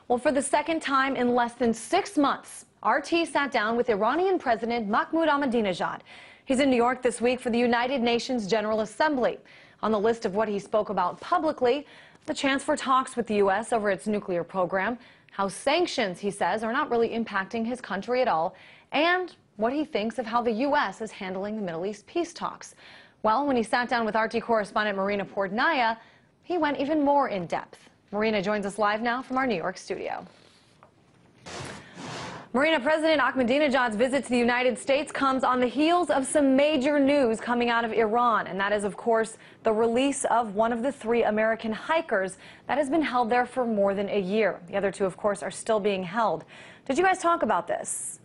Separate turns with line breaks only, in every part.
Well, for the second time in less than 6 months, RT sat down with Iranian President Mahmoud Ahmadinejad. He's in New York this week for the United Nations General Assembly. On the list of what he spoke about publicly, the chance for talks with the U.S. over its nuclear program, how sanctions, he says, are not really impacting his country at all, and what he thinks of how the U.S. is handling the Middle East peace talks. Well, when he sat down with RT correspondent Marina Portnaya, he went even more in depth. Marina joins us live now from our New York studio. Marina, President Ahmadinejad's visit to the United States comes on the heels of some major news coming out of Iran, and that is, of course, the release of one of the 3 American hikers that has been held there for more than a year. The other 2, of course, are still being held. Did you guys talk about this?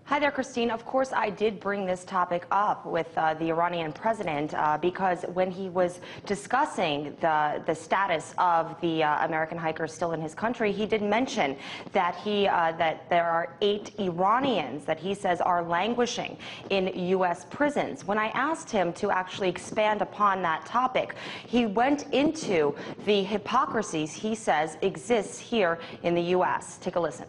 Hi there, Christine. Of course, I did bring this topic up with the Iranian president because when he was discussing the status of the American hikers still in his country, he did mention that that there are 8 Iranians that he says are languishing in U.S. prisons. When I asked him to actually expand upon that topic, he went into the hypocrisies he says exists here in the U.S. Take a listen.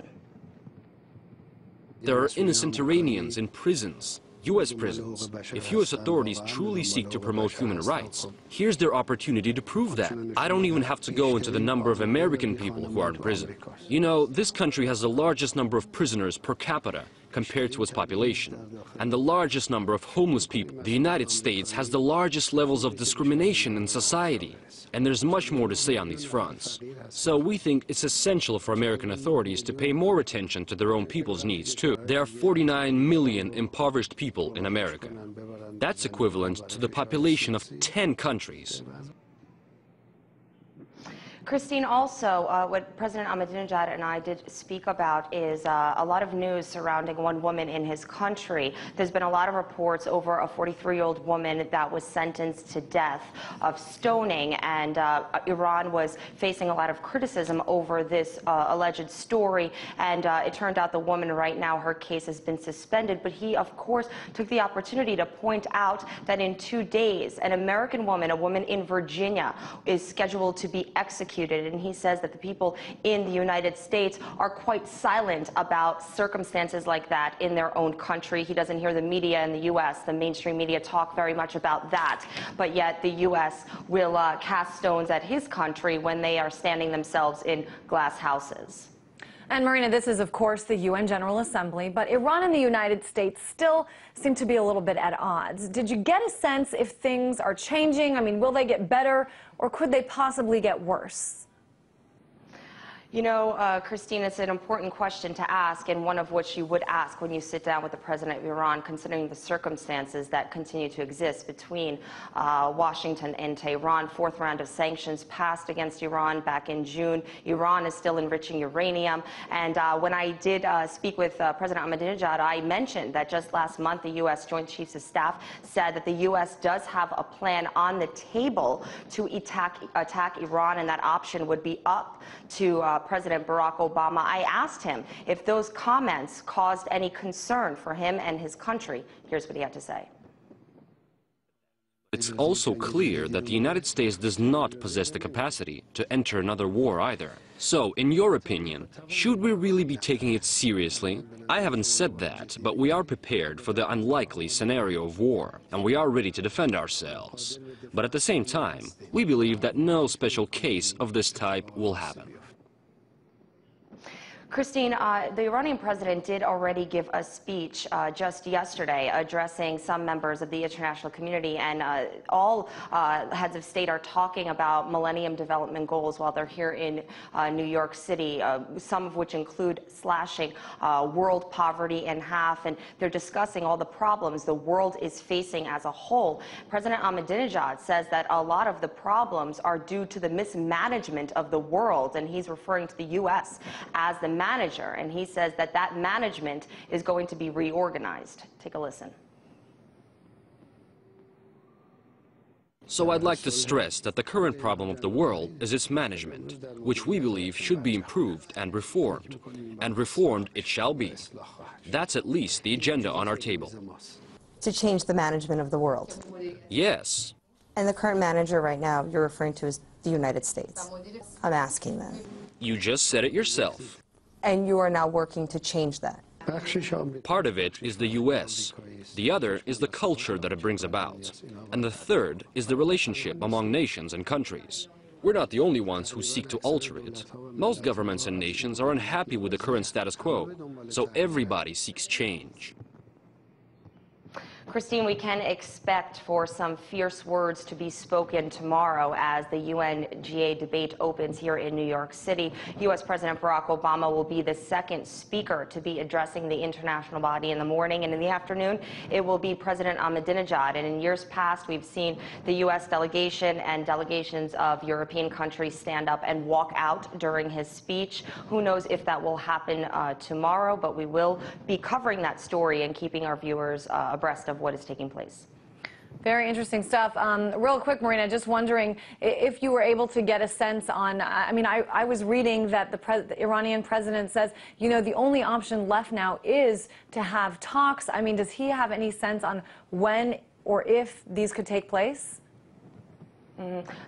There are innocent Iranians in prisons, U.S. prisons. If U.S. authorities truly seek to promote human rights, here's their opportunity to prove that. I don't even have to go into the number of American people who are in prison. You know, this country has the largest number of prisoners per capita compared to its population, and the largest number of homeless people. The United States has the largest levels of discrimination in society, and there's much more to say on these fronts. So we think it's essential for American authorities to pay more attention to their own people's needs too. There are 49 million impoverished people in America. That's equivalent to the population of 10 countries.
Christine, also, what President Ahmadinejad and I did speak about is a lot of news surrounding one woman in his country. There's been a lot of reports over a 43-year-old woman that was sentenced to death of stoning, and Iran was facing a lot of criticism over this alleged story, and it turned out the woman right now, her case has been suspended, but he, of course, took the opportunity to point out that in 2 days, an American woman, a woman in Virginia, is scheduled to be executed. And he says that the people in the United States are quite silent about circumstances like that in their own country. He doesn't hear the media in the U.S., the mainstream media, talk very much about that. But yet the U.S. will cast stones at his country when they are standing themselves in glass houses.
And Marina, this is, of course, the UN General Assembly, but Iran and the United States still seem to be a little bit at odds. Did you get a sense if things are changing? I mean, will they get better, or could they possibly get worse?
You know, Christine, it's an important question to ask, and one of which you would ask when you sit down with the president of Iran, considering the circumstances that continue to exist between Washington and Tehran. 4th round of sanctions passed against Iran back in June. Iran is still enriching uranium. And when I did speak with President Ahmadinejad, I mentioned that just last month, the U.S. Joint Chiefs of Staff said that the U.S. does have a plan on the table to attack Iran, and that option would be up to President Barack Obama. I asked him if those comments caused any concern for him and his country. Here's what he had to say.
It's also clear that the United States does not possess the capacity to enter another war either. So, in your opinion, should we really be taking it seriously? I haven't said that, but we are prepared for the unlikely scenario of war, and we are ready to defend ourselves. But at the same time, we believe that no special case of this type will happen.
Christine, the Iranian president did already give a speech just yesterday addressing some members of the international community, and all heads of state are talking about Millennium Development Goals while they're here in New York City, some of which include slashing world poverty in half, and they're discussing all the problems the world is facing as a whole. President Ahmadinejad says that a lot of the problems are due to the mismanagement of the world, and he's referring to the U.S. as the manager, and he says that that management is going to be reorganized. Take a listen.
So I'd like to stress that the current problem of the world is its management, which we believe should be improved and reformed. And reformed it shall be. That's at least the agenda on our table.
To change the management of the world?
Yes.
And the current manager right now you're referring to is the United States. I'm asking them.
You just said it yourself.
And you are now working to change that.
Part of it is the U.S. The other is the culture that it brings about. And the third is the relationship among nations and countries. We're not the only ones who seek to alter it. Most governments and nations are unhappy with the current status quo, so everybody seeks change.
Christine, we can expect for some fierce words to be spoken tomorrow as the UN-GA debate opens here in New York City. U.S. President Barack Obama will be the second speaker to be addressing the international body in the morning, and in the afternoon it will be President Ahmadinejad. And in years past, we've seen the U.S. delegation and delegations of European countries stand up and walk out during his speech. Who knows if that will happen tomorrow, but we will be covering that story and keeping our viewers abreast of what is taking place.
Very interesting stuff. Real quick, Marina, just wondering if you were able to get a sense on, I was reading that the Iranian president says, you know, the only option left now is to have talks. I mean, does he have any sense on when or if these could take place?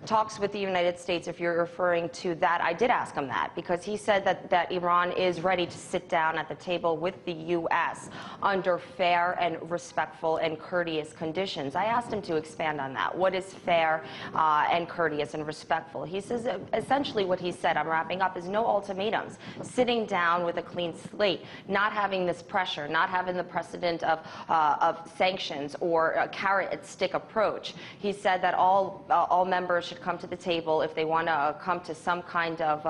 Talks with the United States, if you're referring to that, I did ask him that because he said that Iran is ready to sit down at the table with the U.S. under fair and respectful and courteous conditions. I asked him to expand on that. What is fair and courteous and respectful? He says essentially what he said, I'm wrapping up, is no ultimatums, sitting down with a clean slate, not having this pressure, not having the precedent of sanctions or a carrot and stick approach. He said that all members should come to the table if they want to come to some kind of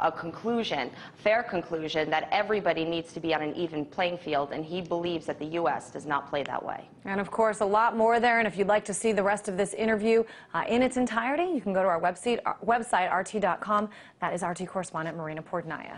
a conclusion, fair conclusion, that everybody needs to be on an even playing field, and he believes that the U.S. does not play that way.
And of course, a lot more there, and if you'd like to see the rest of this interview in its entirety, you can go to our website, rt.com. That is RT correspondent Marina Portnaya.